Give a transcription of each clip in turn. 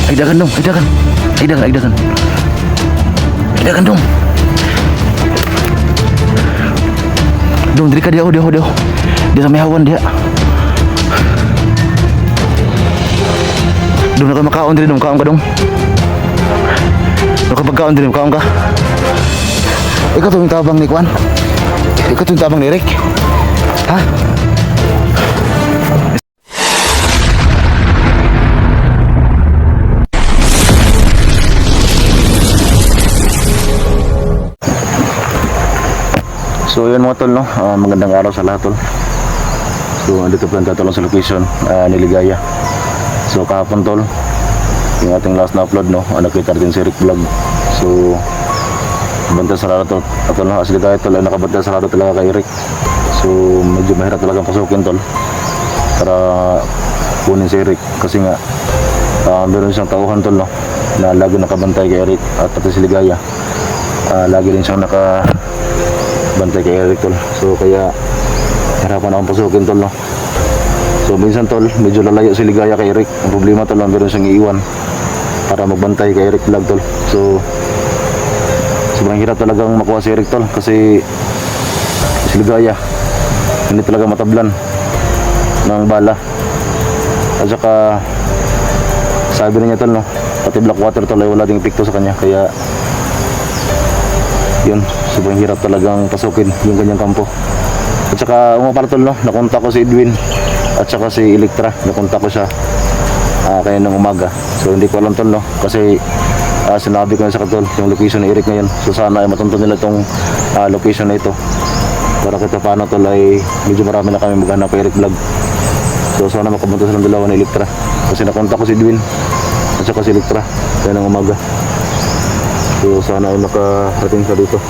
Ay dagan dong, ay dagan. Ay dagan, ay dagan. Ay dagan dong. Dong, diri ka dia, dia. Dia sa may hawan dia. Dong, naka makaon diri dong, kaon ka dong. Nakapagkaon diri, kaon ka. Ikaw to yung tabang ni Kwan. Ikaw to yung tabang ni Rick. Ha? So yun mga tol, no? Magandang araw sa lahat tol. So andito po lang tayo sa location ni Ligaya. So kahapon tol, yung ating last na upload, no? Nakita rin si Rick Vlog. So bantay sarado tol. At tol, as Ligaya tol ay nakabantay sarado talaga kay Rick. So medyo mahirap talagang pasukin tol para kunin si Rick. Kasi nga meron siyang tauhan tol, no? Na lagi nakabantay kay Rick at pati si Ligaya. Lagi rin siyang bantay kay Eric tol. So kaya hirapan akong pasukin tol, no. So minsan tol, medyo lalayo si Ligaya kay Eric. Ang problema tol, meron siyang iiwan para magbantay kay Eric Vlog tol. So sobrang hirap talagang makuha si Eric tol kasi si Ligaya hindi talaga matablan ng bala. At saka sabi niya tol, no, pati Blackwater tol ay wala ding epekto sa kanya. Kaya yun, sobrang hirap talagang pasukin yung kanyang kampo. At saka umapala tol, no, nakontak ko si Edwin at saka si Electra. Nakontak ko siya kaya ng umaga. So hindi ko alam tol, no, kasi sinabi ko na sa katol yung location ni Eric ngayon. So sana ay matuntun nila itong location na ito para kita paano tol ay medyo marami na kami maghanap kay Eric Vlog. So sana makapunta silang dalawa ni Electra kasi nakontak ko si Edwin at saka si Electra kaya ng umaga. So sana ay makarating sa dito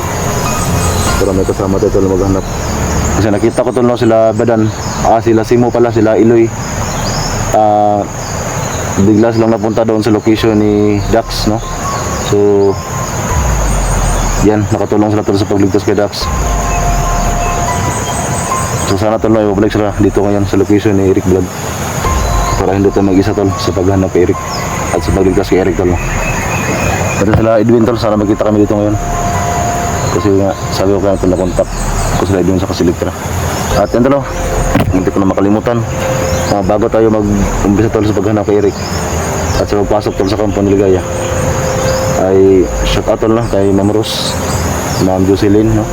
para may kasama tayo tol maghanap. Kasi nakita ko tol, no, sila Badan, sila Simo pala, sila Iloy, bigla silang napunta doon sa location ni Dax, no. So yan, nakatulong sila tol sa pagligtas kay Dax. So sana tol, no, ibabalik sila dito ngayon sa location ni Eric Vlog para hindi tayo mag-isa tol sa paghanap kay Eric at sa pagligtas kay Eric tol, no. Pero sila Edwin tol, sana magkita kami dito ngayon. Kasi nga, sabi ko kaya ito na-contact ko sila Edwin sa Kasilitra. At yan tol, hindi ko na makalimutan. Bago tayo mag-umpisa tol sa paghanap kay Eric at sa pagpasok tol sa kampo ni Ligaya, ay shout out tol, no, kay Ma'am Rose, Ma'am Jocelyn, no.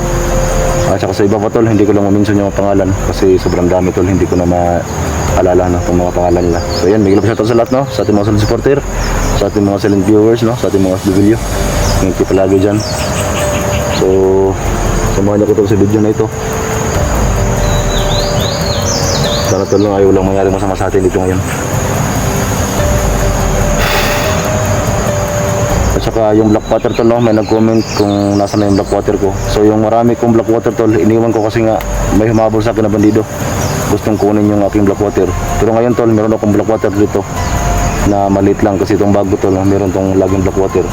At saka sa iba pa tol, hindi ko lang ma-mention yung pangalan kasi sobrang dami tol, hindi ko na maalala, no, itong mga pangalan nila. So yan, bigla pa shout out sa lahat, no, sa ating mga solid supporter, sa ating mga silent viewers, no, sa ating mga video. Thank you palagi dyan. So samahan niyo ko ito sa video na ito. Sana tol, no, ayaw lang mangyari masama sa atin dito ngayon. At saka yung Blackwater tol, no, may nag-comment kung nasa na yung Blackwater ko. So yung marami kong Blackwater tol, iniwan ko kasi nga may humabol sa akin na bandido, gustong kunin yung aking Blackwater. Pero ngayon tol, meron akong Blackwater dito na maliit lang kasi itong bago tol, no, meron tong laging Blackwater.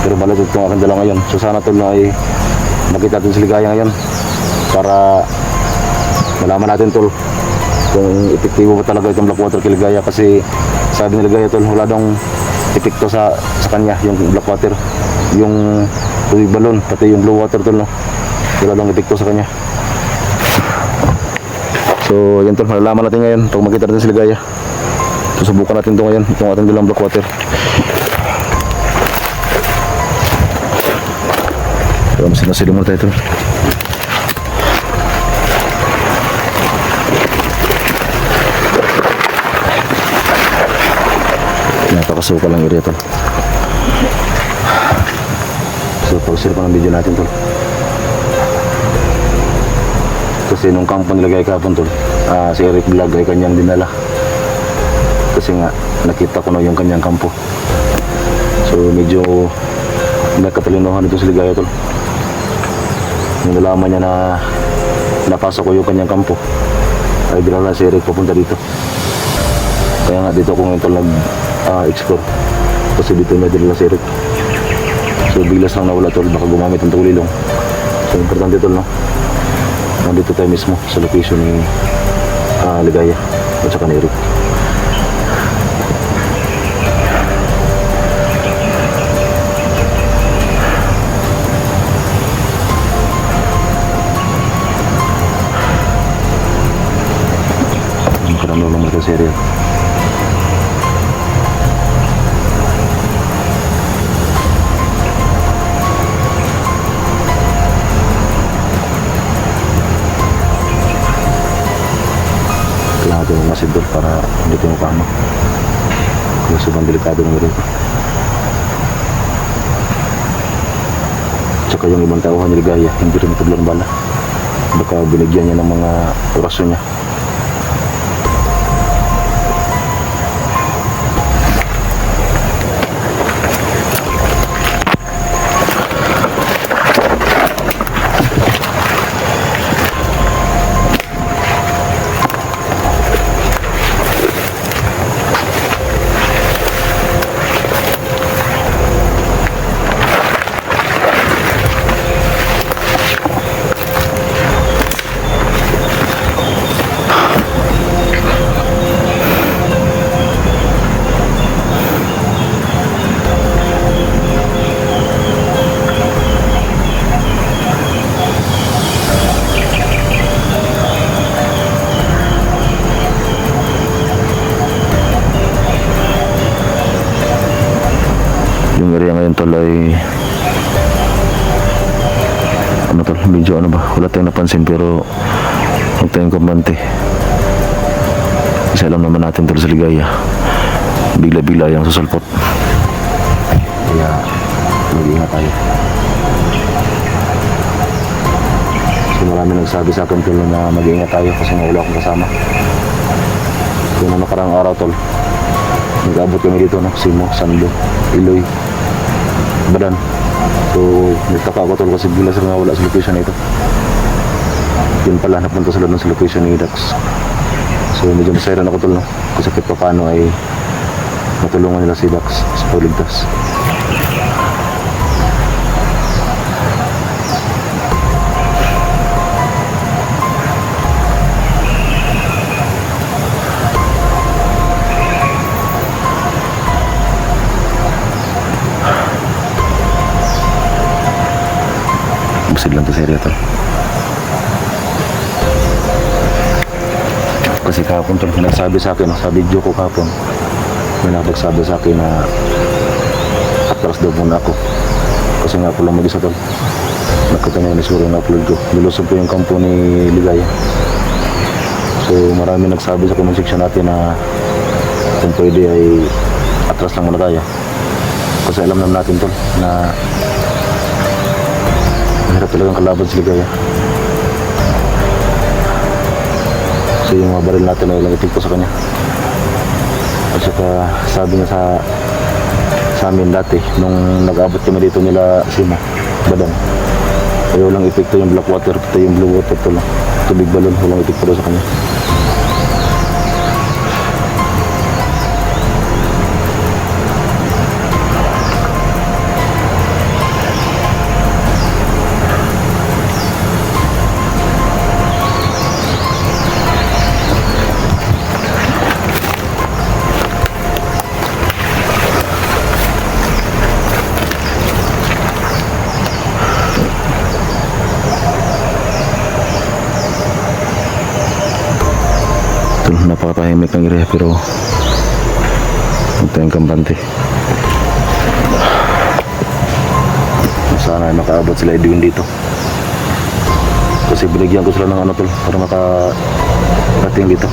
Pero maliit itong aking dala ngayon. So sana tol, no, ay makita natin si Ligaya ngayon para malaman natin tol kung epektibo ba talaga itong Blackwater kay Ligaya. Kasi sabi ni Ligaya tol, wala daw epekto sa kanya yung Blackwater, yung tubig balon, pati yung blue water tol, no, wala daw epekto sa kanya. So yan tol, malalaman natin ngayon pag makita natin si Ligaya. Susubukan natin ito ngayon, itong ating dalang Blackwater. So masinasilo muna tayo ito. Napakasuka lang area ito. So pag-silo pa ng video natin ito. Kasi nung kampo nilagay kahapon ito, si Eric Vlog ay kanyang dinala. Kasi nga nakita ko na yung kanyang kampo. So medyo may katalinuhan dito si Ligaya tol. Nung nalaman niya na napasok ko yung kanyang kampo, ay dinala si Eric papunta dito. Kaya nga dito ako ngayon tol nag-explore kasi dito may dinala si Eric. So biglas lang nawala tol, baka gumamit ng tulilong. So importante tol, no, nandito tayo mismo sa location ni Ligaya at saka ni Eric. si Ariel. Kailangan natin ng masidol para hindi tayo mapama. Kaya sobrang delikado ng rin. Tsaka yung ibang tauhan ni Ligaya, hindi rin mataglang bala. Baka binigyan niya ng mga orasyon niya. Yung area ngayon tol ay ano tol, medyo ano ba, wala tayong napansin pero huwag tayong kampante kasi alam naman natin tol sa Ligaya bigla-bigla yung susulpot, kaya mag-ingat tayo. So marami nagsabi sa akin tol na mag-ingat tayo kasi wala akong kasama. So na nakarang araw tol, nag-abot kami dito no, Simo, Sando, Iloy, Badan. So nagtaka ako tol kasi bigla sila nawala sa location na ito. Yun pala napunta sila dun sa location ni Dax. So medyo masayran ako tol no, kasi kahit pa paano ay matulungan nila si Dax sa pagligtas. Busid lang to sa area to. Kasi kahapon to, nagsabi sa akin, sa video ko kahapon, may nagsabi sa akin na atras daw muna ako. Kasi nga ako lang mag-isa to. Nakita niya ni Sura yung upload ko. Nilusog ko yung kampo ni Ligaya. So marami nagsabi sa comment section natin na kung pwede ay atras lang muna tayo. Kasi alam naman natin to na mahirap talagang kalaban si Ligaya. So yung mga baril natin ay lang itig po sa kanya. At saka sabi niya sa amin dati nung nag-abot kami dito nila Sima, Badan, ay walang epekto yung black water, ito yung blue water to lang, tubig balon, walang epekto daw sa kanya. Napakatahimik ng area pero huwag tayong kampante. Sana ay makaabot sila Edwin dito kasi binigyan ko sila ng ano tol para makarating dito.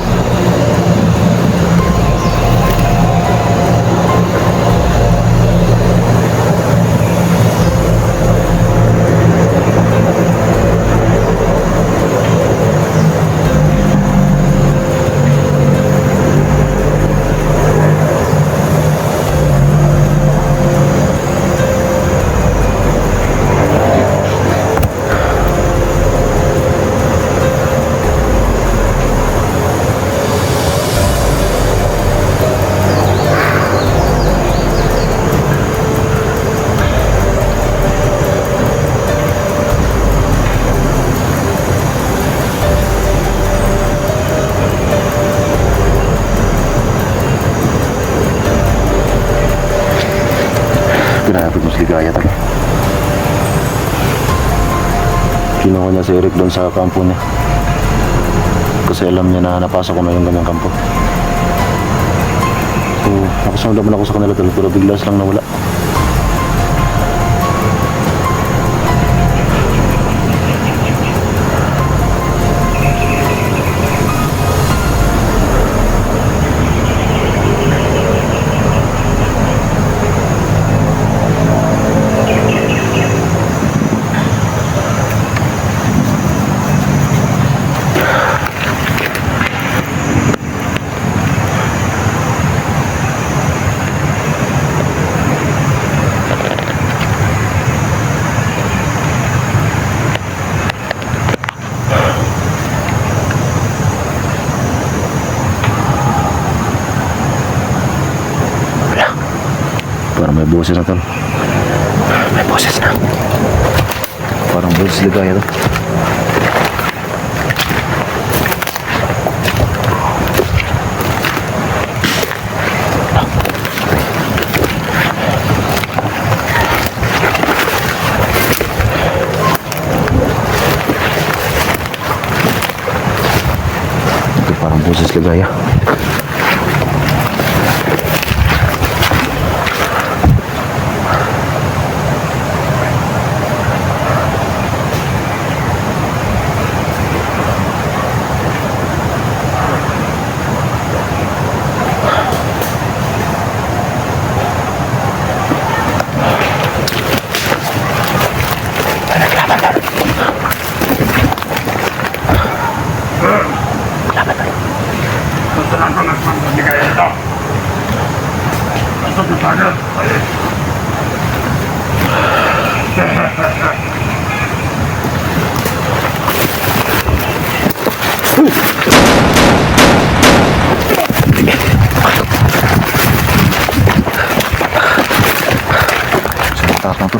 Pinahapit mo si Ligaya talaga. Kinuha niya si Eric doon sa kampo niya kasi alam niya na napasok ko na yung kanyang kampo. So, nakasunod naman ako sa kanila tol, pero biglas lang nawala. Parang may boses na tol. May boses na. Parang boses ligaya to. Ito parang boses ligaya. Takot na to.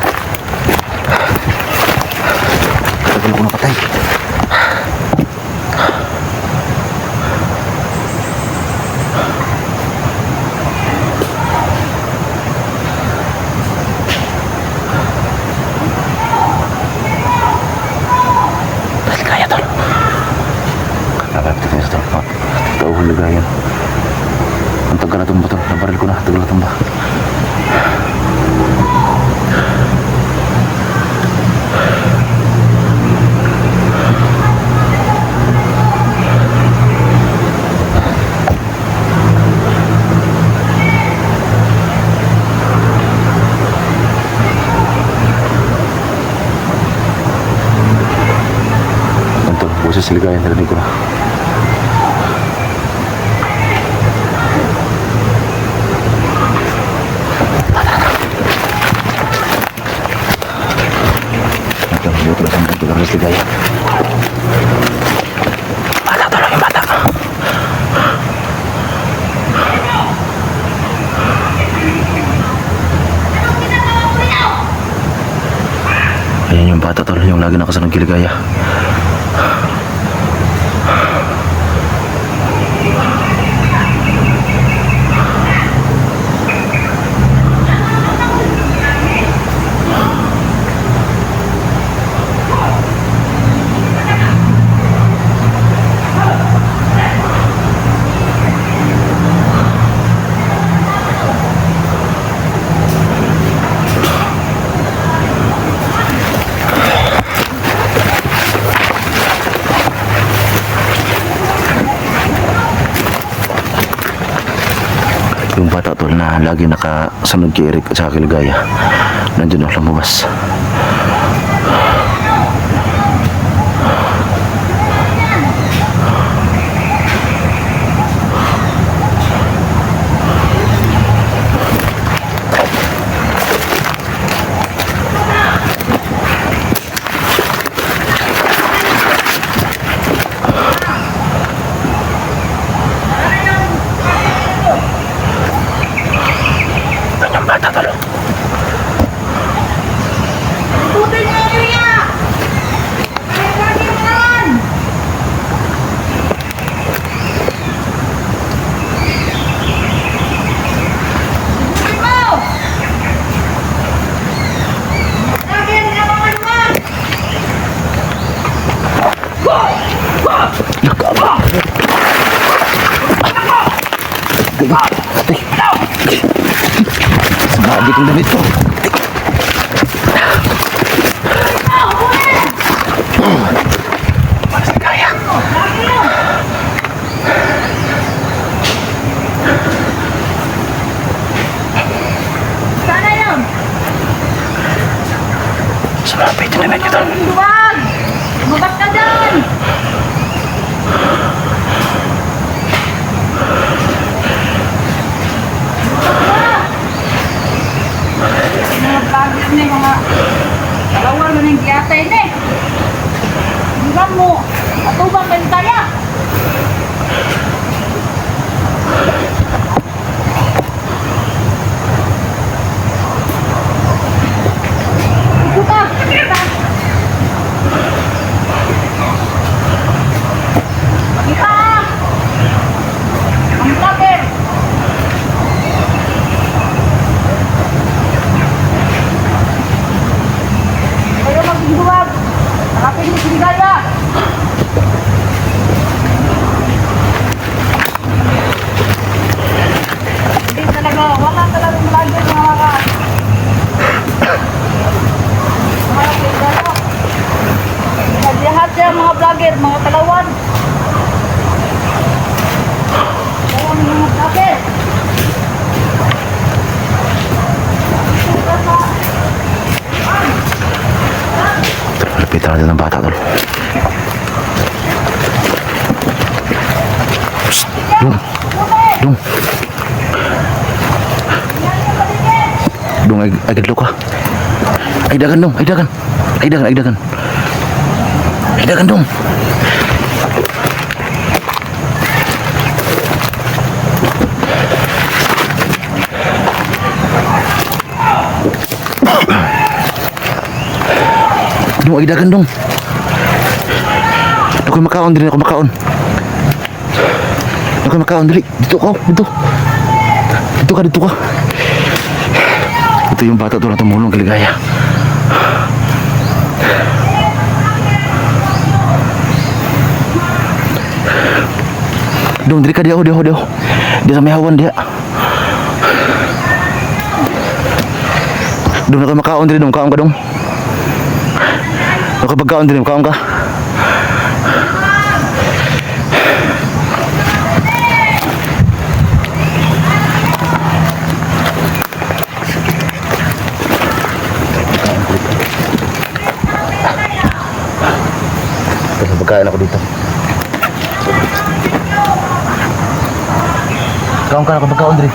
Tagal ko napatay. Ligaya tol. Kakapit tayo sa tol. Tauhan ligaya. Ang tagal na tumba tol. Nabaril ko na. Tagal na tumba. Boses ligaya yang narinig ko na. Ito, hindi ko lang sa boses ligaya. Bata, tolong yung bata. Ayan yung bata tol, yung lagi nakasunod kay Ligaya. Yung bata tol na lagi nakasunod kay Eric at sa Ligaya, nandiyan ako lumabas. Bata tol. Putol niyo niya! Ay, lagi mo naman! Putol mo! Lagi ang ginawakan mo! Hindi kong damit ko. Mas ligaya. Sana yan. Sumabay ito naman ito. Duwag! Mabat ka dyan! Mga bagay na yung mga kalawal na ng giyatay na eh. Hanggang mo, atubang kayo tayo. Ikuta! Ikuta! Kita! Ang vlogger! Kayo magduwag! Harapin mo si Ligaya! Hindi talaga, wala talagang vlogger mga lahat siya mga vlogger, mga talawan. Talawan mga vlogger. Lapitan natin ng bata, tol. Dong. Dong. Dong, ay gadlo ka. Ay dagan, dong. Ay dagan. Ay dagan, ay dagan. Ay dagan, dong. Dong, ay dagan, dong. Ako makaon, dili ako makaon. Ako makaon, dili. Dito ka, dito. Dito ka, dito ka. Ito yung bata to na tumulong kay Ligaya. Dong, dili ka, diho. Di sa may hawan, diha. Dong, ako makaon, dili, dong. Kaon ka, dong. Ako pagkaon, dili, kaon ka. Pagkain ako dito. Kaon ka na ako pagkaon, dili.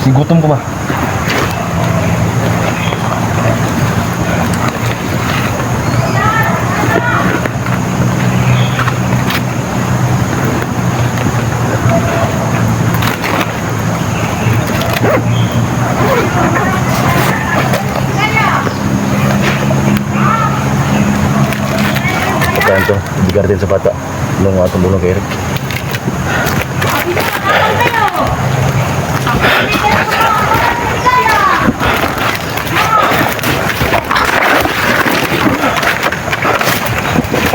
Sigutom ko ba? Pagkain to, ibigay din sa bata nung tumulong kay Eric.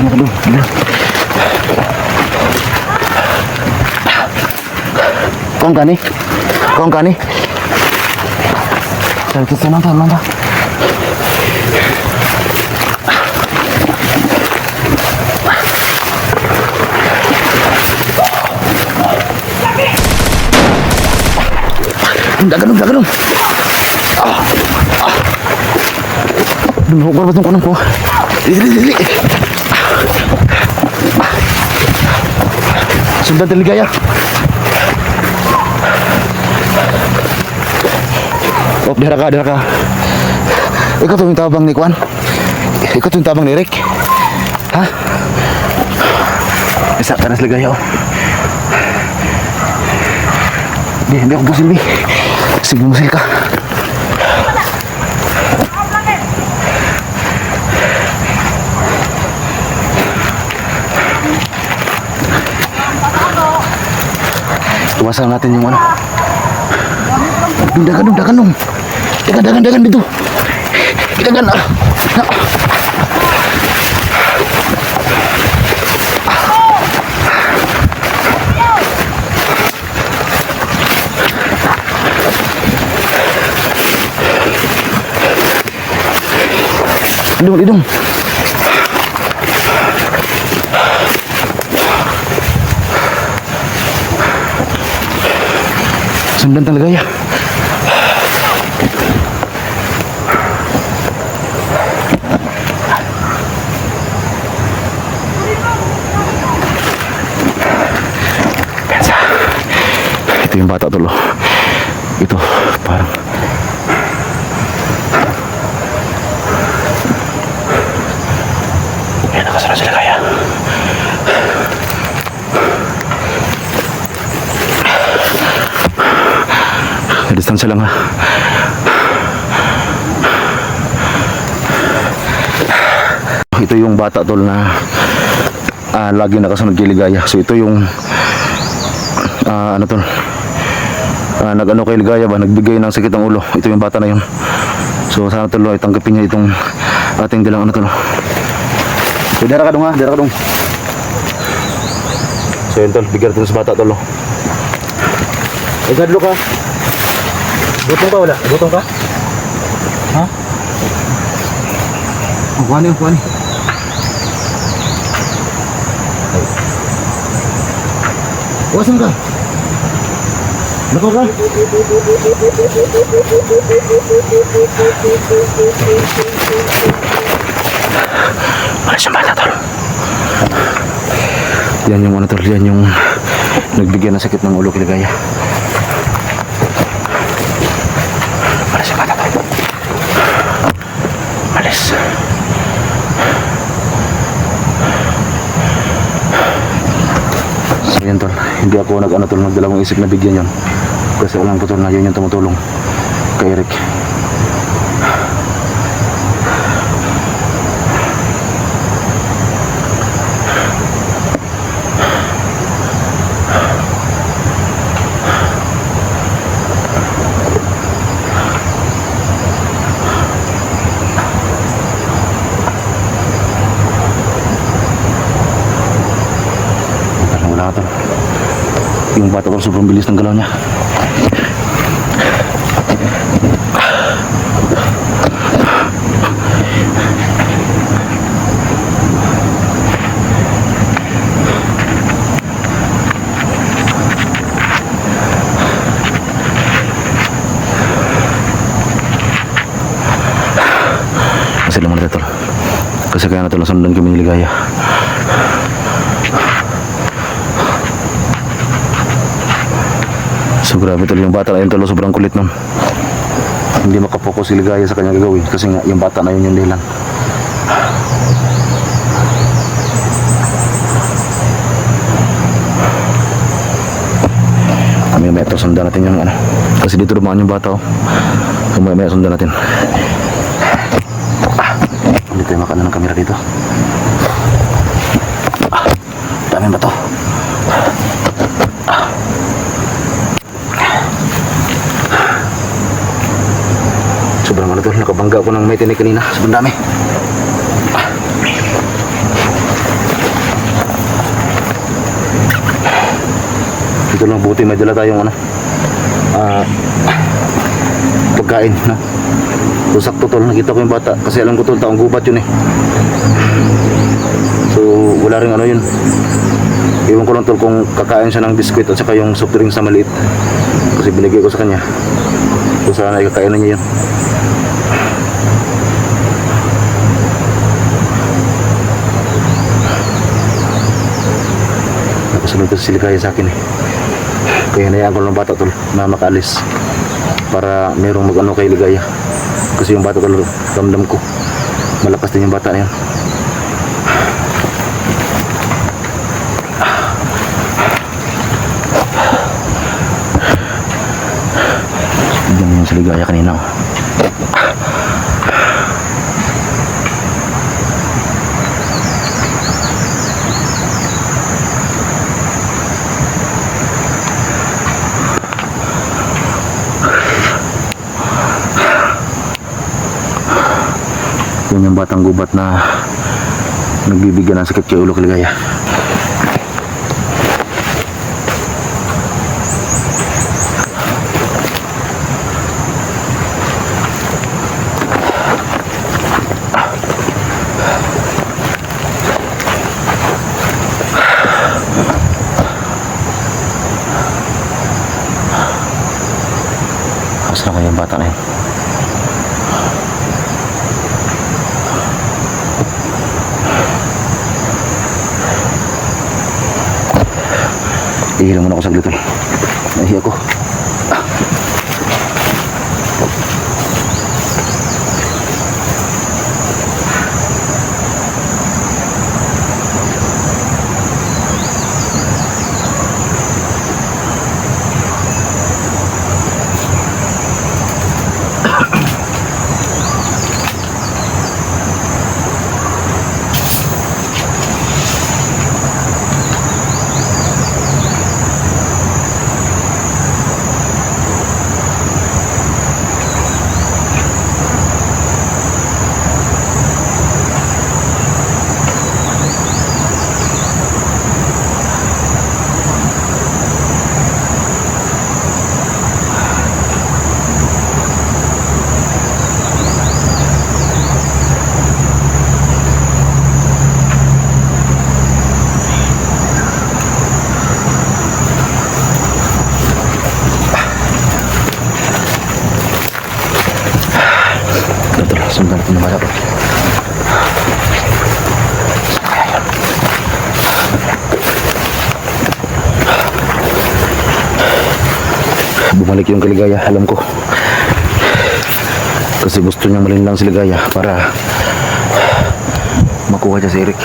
Ano ka doon? Kaon ka ni? Kaon ka ni? Sakit sa nanta. Dagan dong. Dulu baru batong kanang ko. Dili. Sundan Ligaya. Oh, dira ka. Ikaw to yung tabang ni Kwan. Ikaw to yung tabang ni Rick. Ha? Isa ka na sa Ligaya, oh. Hindi ako busil, Bi. Sige, musil ka. Tuwasan natin yung ano. Dagan dong. Dagan dito. Dagan na. Idong, idong. Sundan talaga ya. Ito yung bata tulo. Ito parang yan, nakasara sila kaya. Distansya lang ha. Ito yung bata tol na lagi nakasunod kay Ligaya. So ito yung ano tol, nag-ano kay Ligaya ba, nagbigay ng sakit ng ulo. Ito yung bata na yun. So sana tol ay tanggapin niya itong ating dalang ano tol. So dara ka dong ha, dara ka dong. So yun tol, bigyan natin sa bata tol. Igadlo ka. Butong ka wala? Butong ka? Ha? Ang kuha niyo, kuha niyo. Wasan ka? Nako ka? Wala siyang bata tol. Yan yung ano tol, yan yung nagbigyan ng sakit ng ulo kay Ligaya. Malis. So yan tol, hindi ako nag-ano tol, nagdalawang isip na bigyan yun. Kasi alam ko tol na yun yung tumutulong kay Eric. Wala ka tol. Yung bata tol sobrang bilis ng galaw niya. Kasi lang muna tol. Kasi kaya na tol sundan kami ni Ligaya. So grabe tol, yung bata na yun tol, sobrang kulit nun. Hindi makapokus si Ligaya sa kanya gagawin kasi nga yung bata na yun yung dahilan. May ito sundan natin yung ano, kasi dito dumaan yung bata oh. So may sundan natin. Hindi tayo makanan ng kamera dito. Daming bato. Sobrang ano tol, nakabangga ako ng may tinik kanina. Sobrang dami. Dito lang buti may dala tayong ano, pagkain no? So sakto tol, nakita ko yung bata. Kasi alam ko tol, taong gubat yun eh. So wala rin ano yun. Iwan ko lang tol kung kakain siya ng biskwit at saka yung soft drinks na maliit. Kasi binigay ko sa kanya. So sana ikakainin niya yun. Nakasunod kasi si Ligaya sa akin eh. Kaya hinayaan ko ng bata tol na makaalis para merong mag-ano kay Ligaya. Kasi yung bata tol, ramdam ko malakas din yung bata na yan. Diyan yung si Ligaya kanina oh. Yan yung batang gubat na nagbibigyan ng sakit kay ulo kay Ligaya. Ihilang muna ako saglit tol. Nahiya ko. Sundan natin yung bata. Kaya yun. Bumalik yung Kaligaya, alam ko. Kasi gusto niya malinlang si Ligaya para makuha siya si Eric.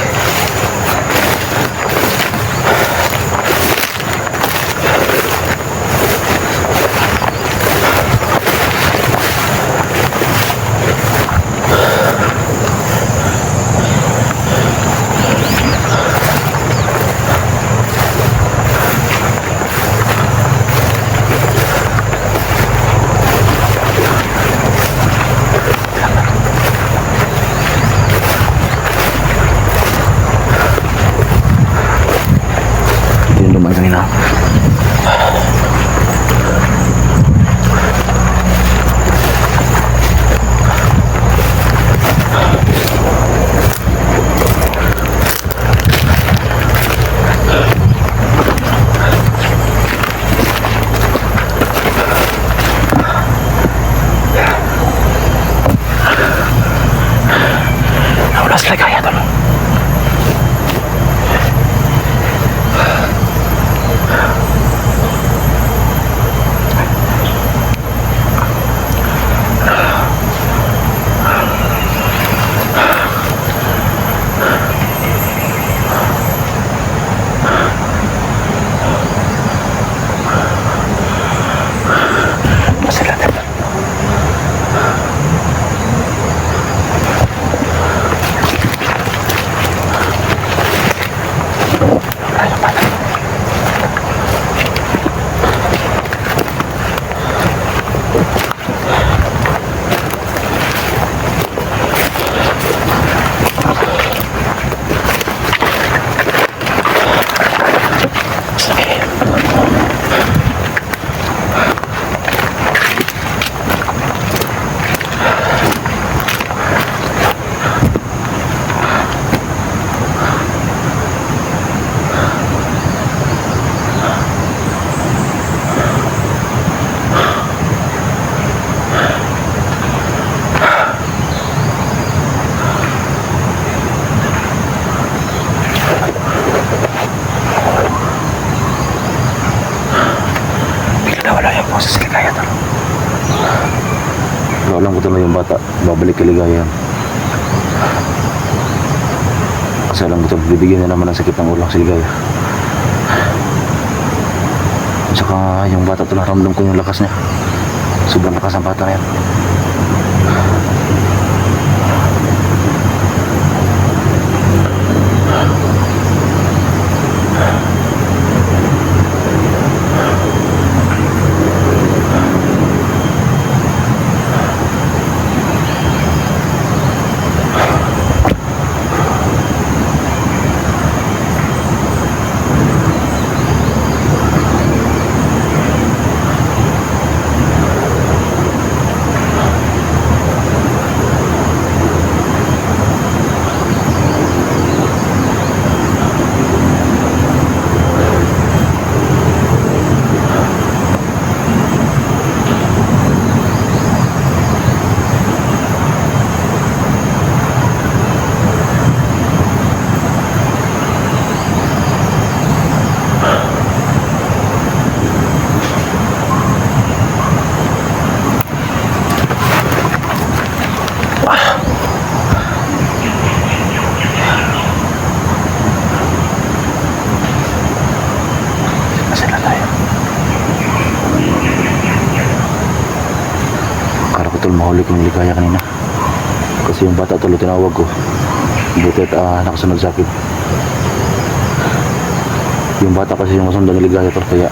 Kanina. Nawala sila kaya tol. Alam ko tuloy yung bata, babalik kay Ligaya. Kasi alam ko tuloy, bibigyan niya naman ng sakit ng ulo si Ligaya. At saka yung bata tuloy, ramdam ko yung lakas niya. Sobrang lakas ang bata na yan. ko yung Ligaya kanina. Kasi yung bata tol tinawag ko. Buti at nakasunod sa akin. Yung bata kasi yung masundan ni Ligaya tol, kaya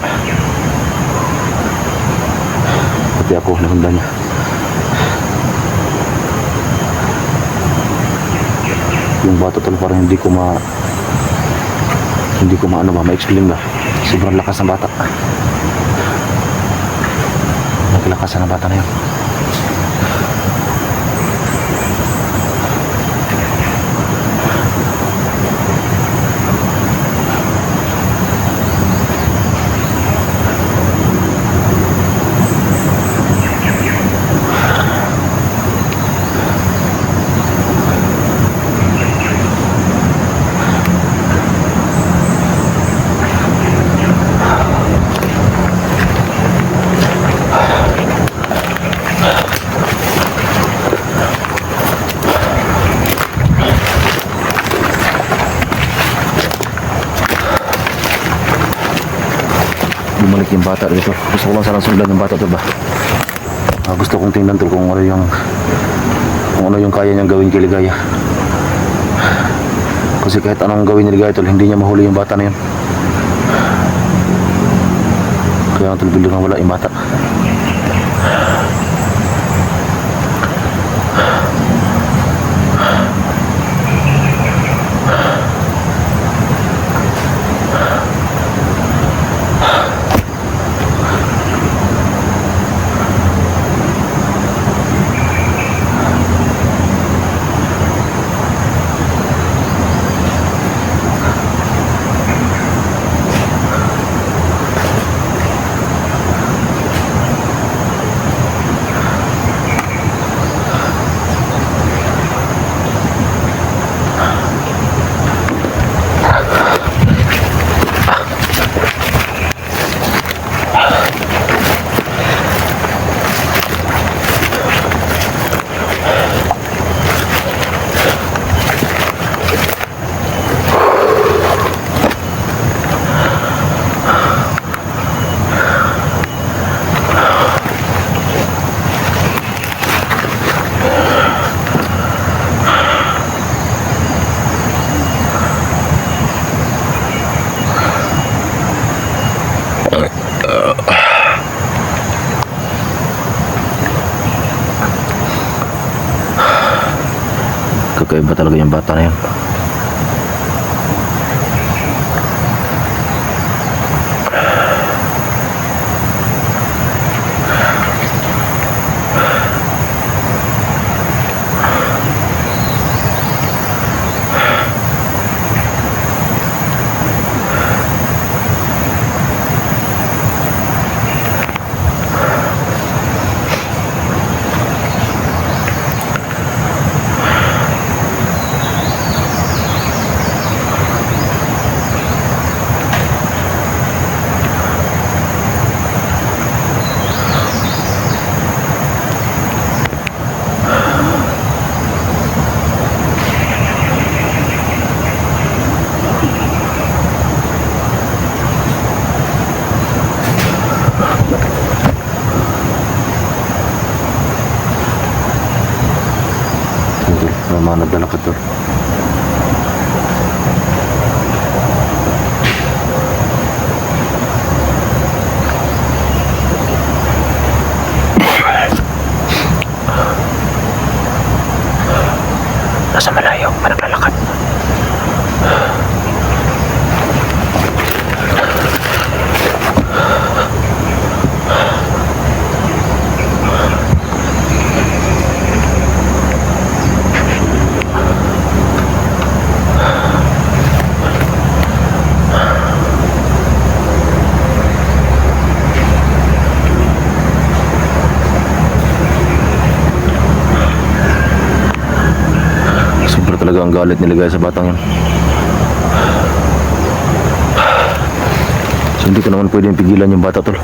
pati ako nasundan niya. Yung bata tol parang hindi ko ma-explain ba. Sobrang lakas ng bata. Naglakasan ng bata na yun. Bumalik yung bata dito. Gusto ko lang sanang sundan yung bata to ba. Gusto kong tingnan to kung ano yung kaya niyang gawin kay Ligaya. Kasi kahit anong gawin ni Ligaya tol, hindi niya mahuli yung bata na yun. Kaya ang tulbilo na wala yung bata. Kakaiba talaga yung bata na yun. May mga naglalakad doon. Nasa malayo, naglalakad. Talaga ang galit nilagay sa batang yan. So hindi ko naman pwedeng pigilan yung bata tol.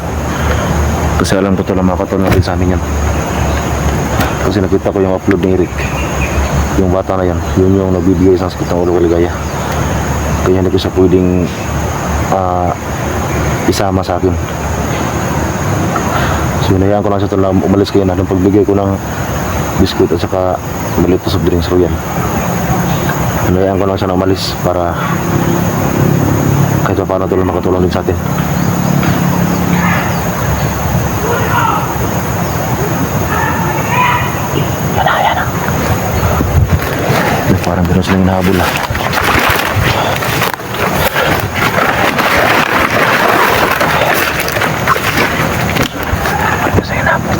Kasi alam ko tol na makatol natin sa amin yan. Kasi nakita ko yung upload ni Eric. Yung bata na yan, yun yung nagbibigay isang sakit ng ulo kay Ligaya. Kaya hindi ko siya pwedeng isama sa akin. So hinayaan ko lang siya tol na umalis kayo na. Nung pagbigay ko ng biskuit at saka maliit na soft drinks royal. Hinayaan ko lang siya na umalis para kahit pa paano tulong makatulong din sa atin. Yan na. Parang gano'n silang hinahabol ah. Parang silang hinahabol.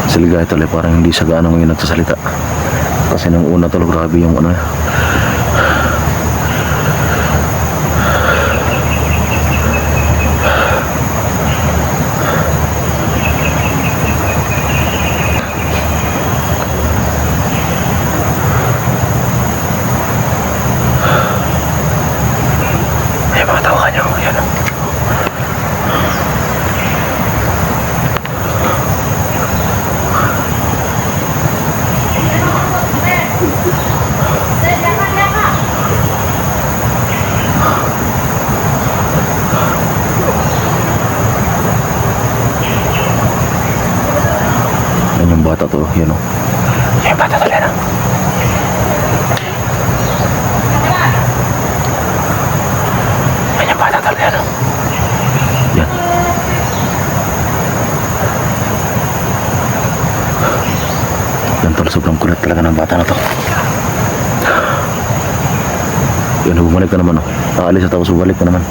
Siligaya tol, parang hindi siya gaano ngayon nagsasalita. Kasi nung una tol, grabe yung ano. Ay, mga tawakan niyo. Yan o. Yan yung bata to, yan o. Yan yung bata to, yan o. Yan yung bata to, yan o. Yan. Yan tol, sobrang kulit talaga ng bata na to. Yan, bumalik ka naman o. Aalis at tapos bumalik ka naman.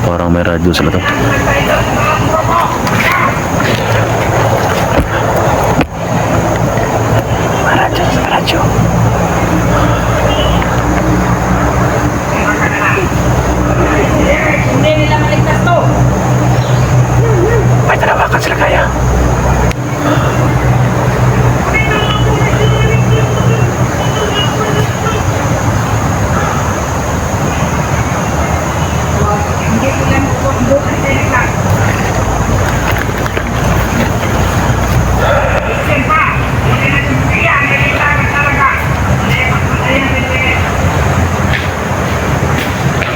Parang may radyo sila to. May radyo. Hindi nila maligtas to. May tanawakan sila kaya. Hindi sila doon sa nila.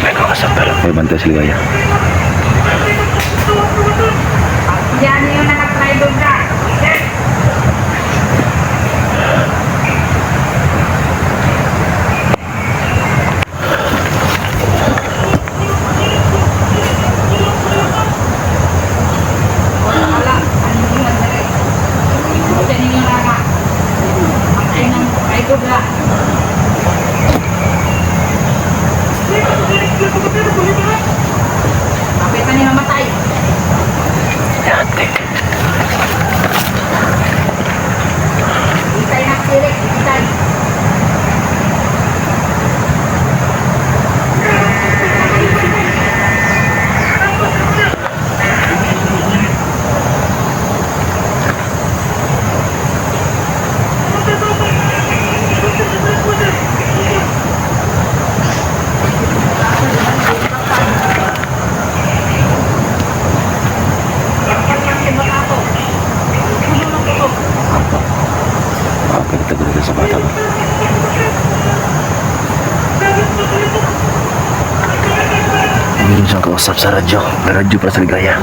May kakasapal. May bantay sila kaya. Yan yung nakatry doon ka. Kapit na niya mamatay. Yantik. Itay na sirik, itay. Kita sa bata. Meron siyang kausap sa radyo. May radyo para sa ligaya.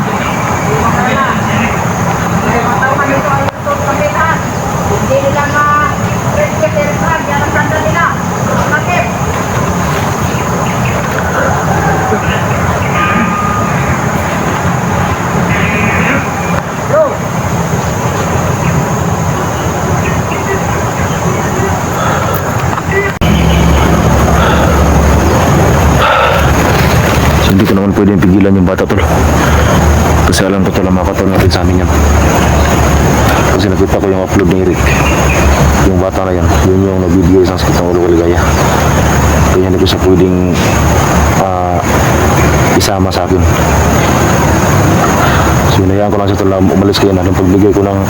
Hindi nila ilan yung bata tol. Kasi alam ko tol ang mga katol natin sa amin yan. Kasi nakita ko yung upload ni Eric. Yung bata na yan, yun yung nagbibigay sa sakit ng ulo kaligaya. Kaya hindi ko siya pwedeng isama sa akin. So hinayaan ko lang siya tol na umalis kaya na nung pagbigay ko ng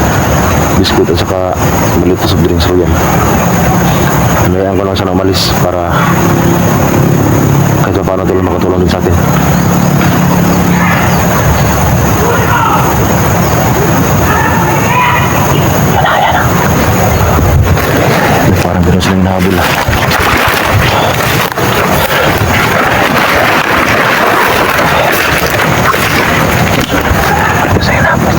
biskuit at saka maliit na soft drinks ko yan. Hinayaan ko lang siya na umalis para kahit pa paano tol makatulong din sa atin. Parang gano'n silang hinahabol ah. Parang sa hinahabol.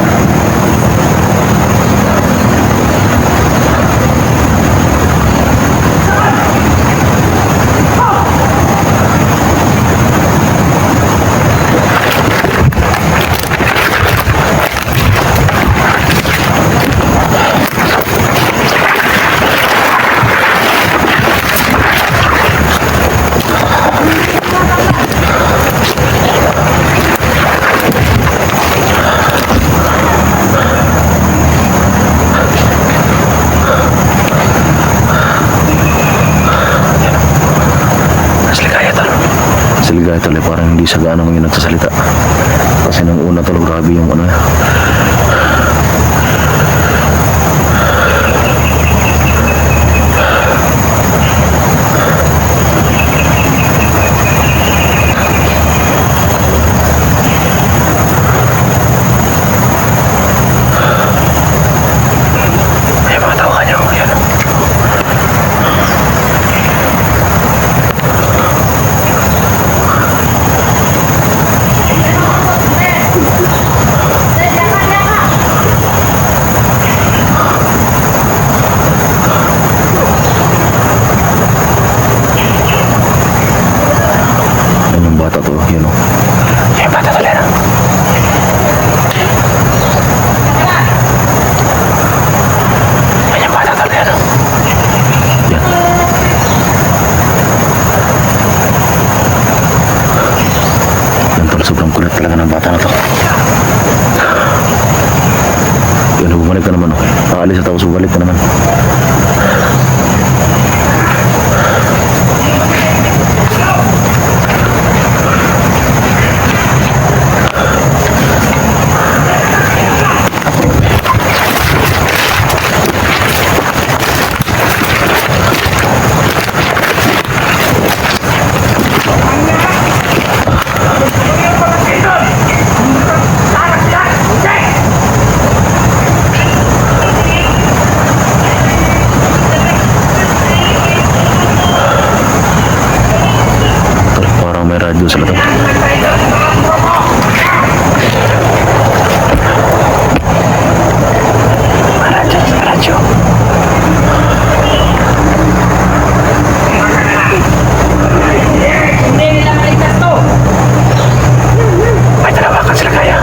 Siligaya tol, parang hindi siya gaano ngayon nagsasalita. Kasi nung una tol, grabe yung ano. Ay, mga tao kanya, yan. Sobrang kulit talaga ng bata na to. Yan, bumalik ka naman. Aalis at tapos bumalik ka naman. Radyo sa lahat. Radyo. May tanawakan sila kaya.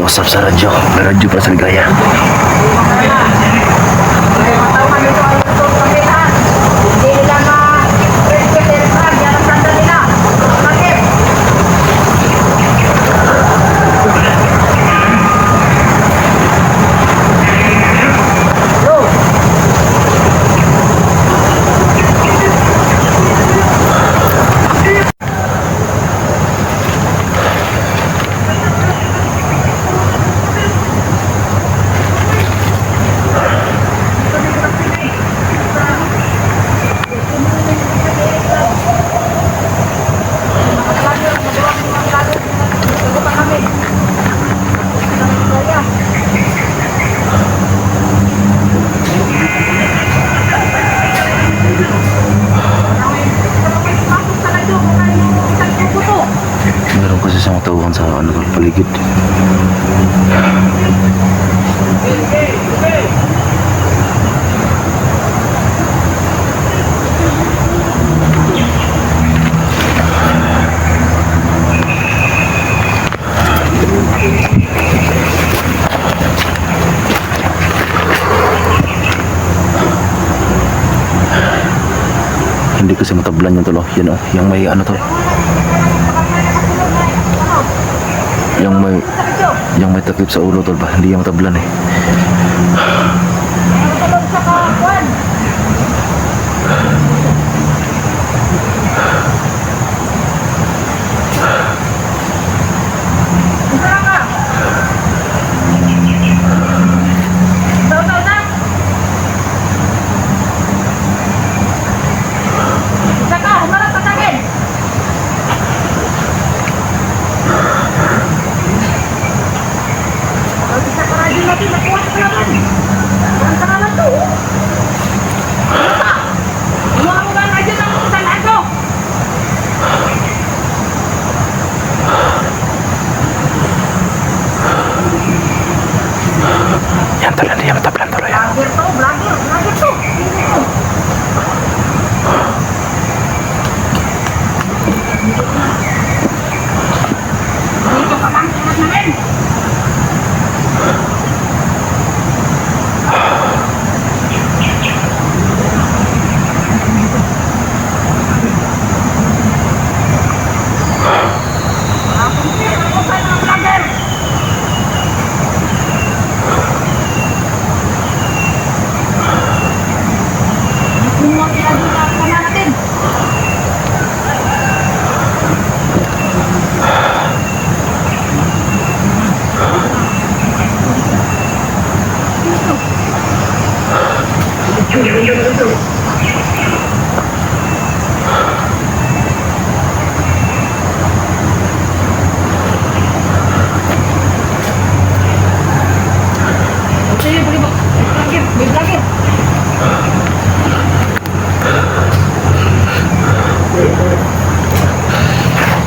Usap sa radyo. May radyo para sa ligaya. Meron kasi sa tauhan sa ano, paligid. Hindi kasi matablan yung tolo. Yan oh, yung may ano tol. Yung may takip sa ulo tol ba? Hindi yung matablan eh. Yan tol, hindi yung matablan tol. Vlogger to. Dito ka lang, tingnan namin.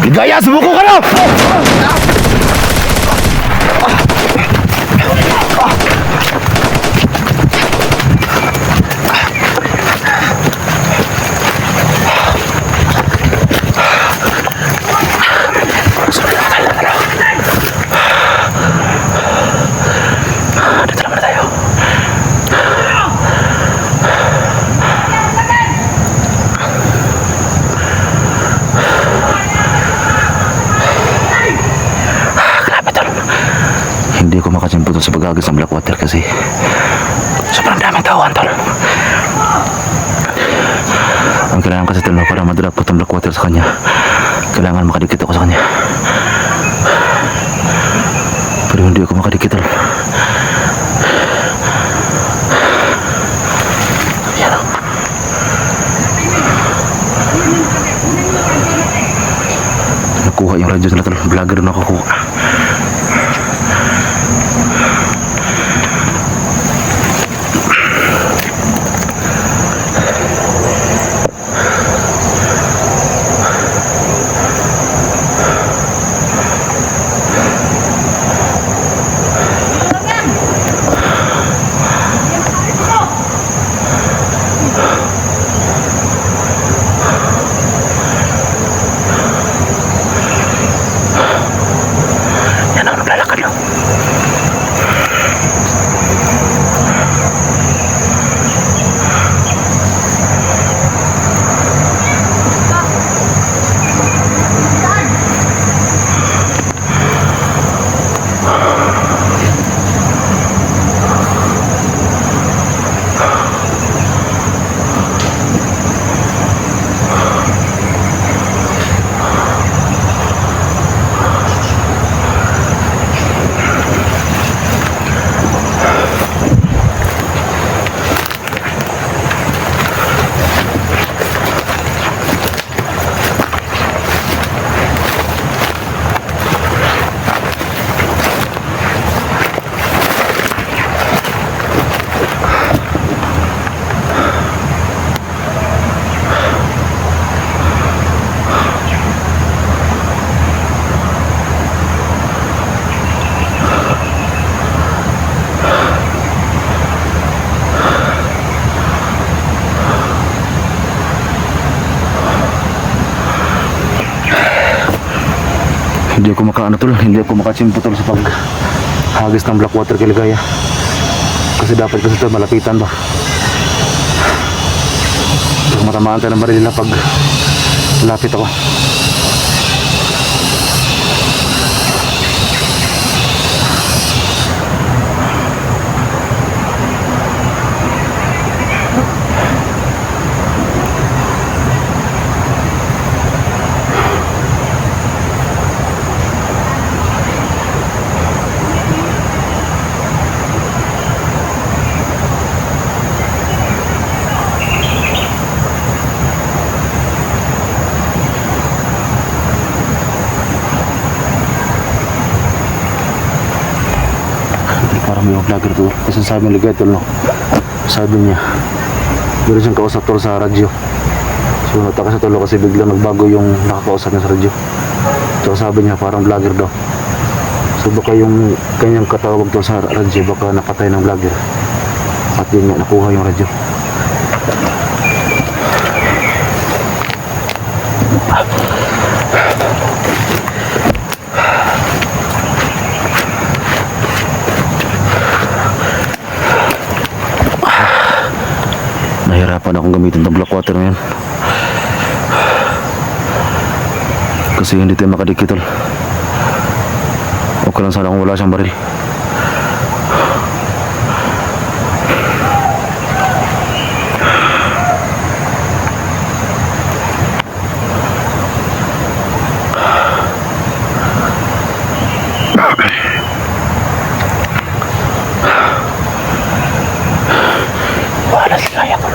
Ligaya, sumuko ka na! Dito naman na tayo. Hindi ko makasimputol sa pag-agas ng Blackwater kasi sobrang daming tauhan tol. Ang kailangan kasi tol para madrop ko itong Blackwater sa kanya, kailangan makadikit ako sa kanya, pero hindi ako makadikit tol. Yan o. Nakuha yung radyo nila tol, vlogger na nakukuha. Hindi ako makaano tol, hindi ako makachimpo tol sa pag hagis ng Blackwater kay Ligaya. Kasi dapat kasi tol malapitan ba. So, matamaan tayo ng baril nila pag lapit ako. Parang may mga vlogger to. Kasi sabi ng Ligaya tol no. Sabi niya meron siyang kausap tol sa radyo. So nataka sa tol kasi biglang nagbago yung nakakausap niya sa radyo. So sabi niya parang vlogger daw. So baka yung kanyang katawag tol sa radyo baka napatay ng vlogger. At yun nga nakuha yung radyo. Nahirapan akong gamitin ng Blackwater ngayon. Kasi hindi tayo makadikit tol. Okay lang sana kung wala siyang baril. Wala si Ligaya tol.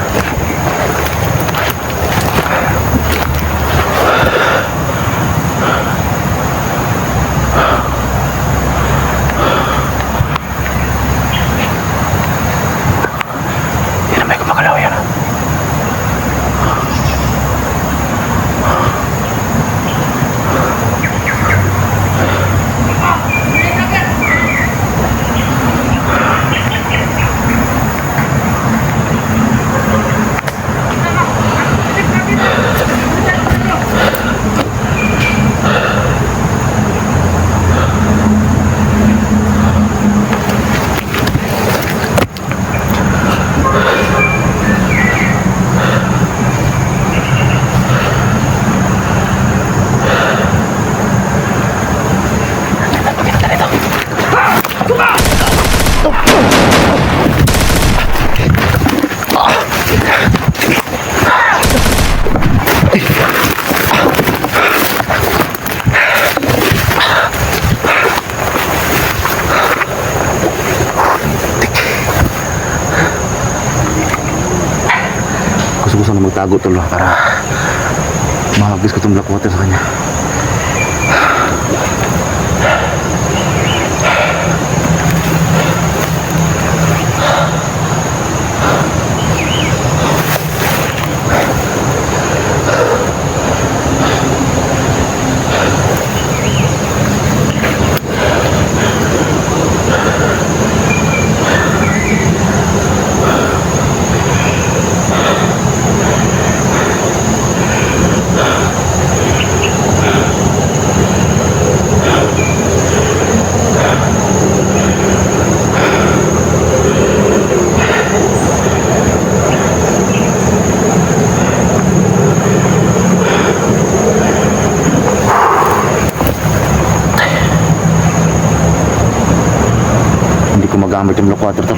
Yan ang may kumakalaw yan. Gusto na magtago tol para mahagis ko itong Blackwater sa kanya. Magamit yung Blackwater to.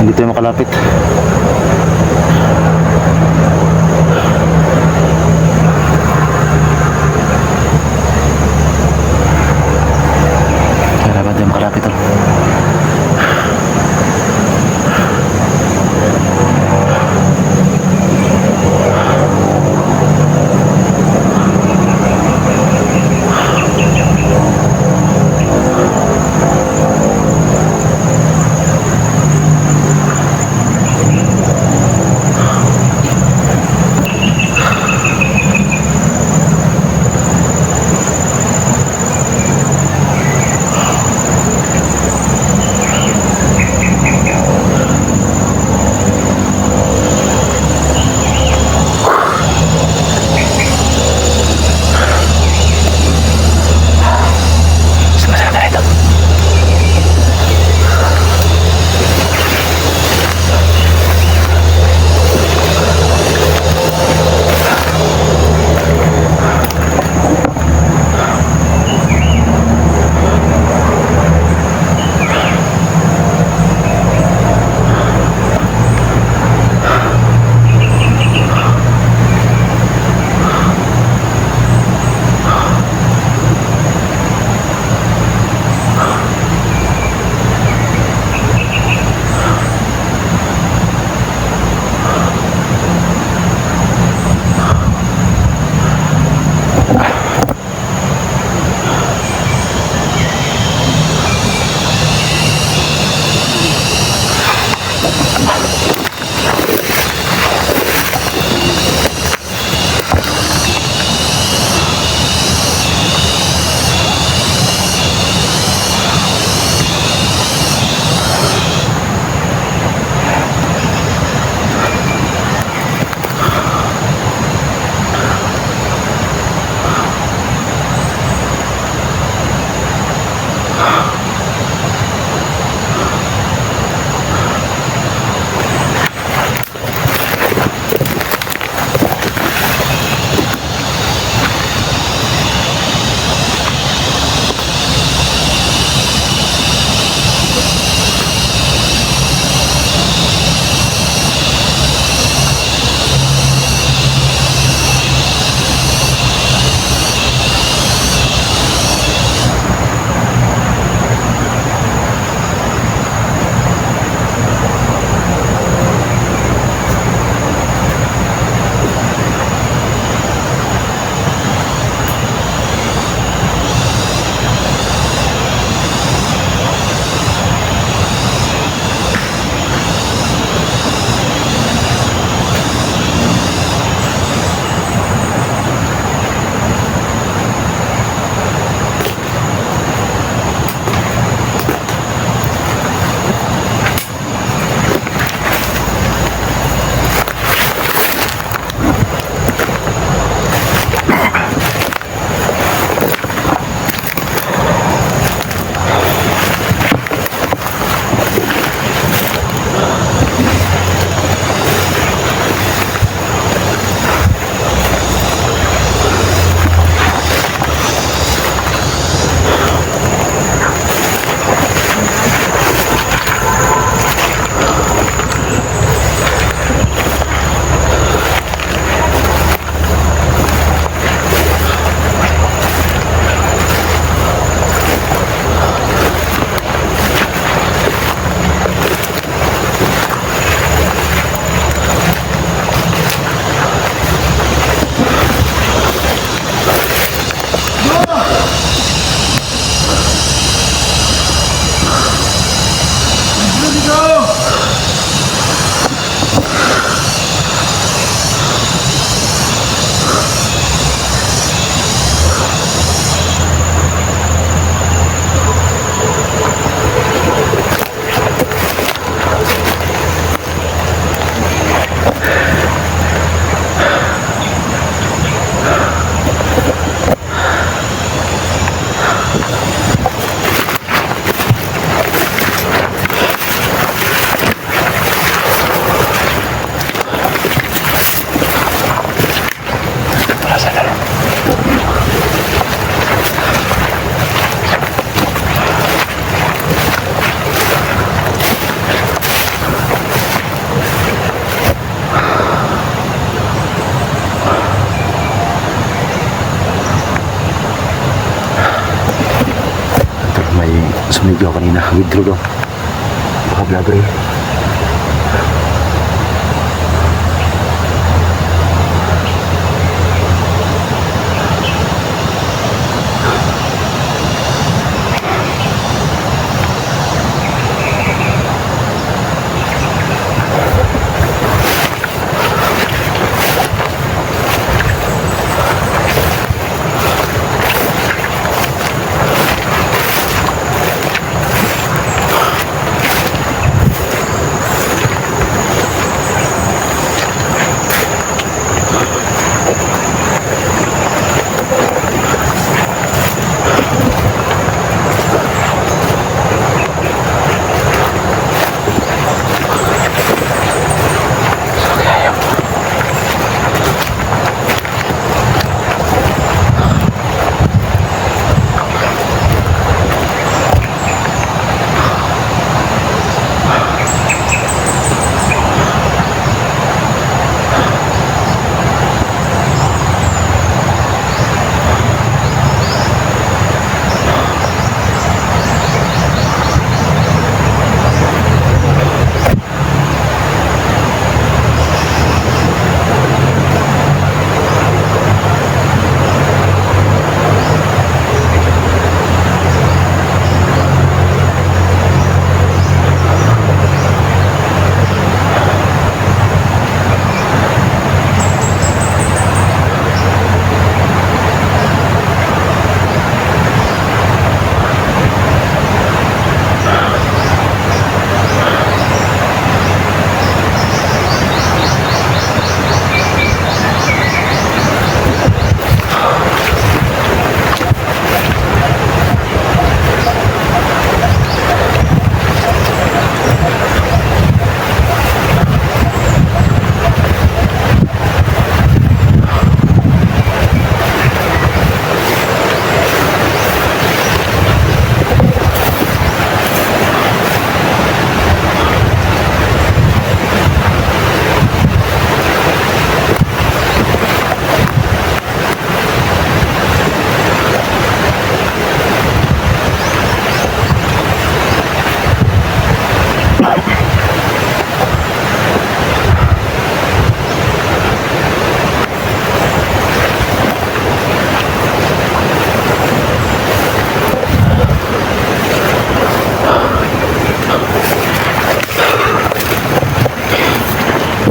Hindi tayo makalapit. Kaya ba tayo makalapit to? Medyo kanina, withdraw daw. Baka blabber eh.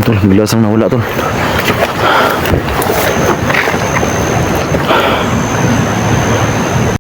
Tol, bigla sang nawala tol.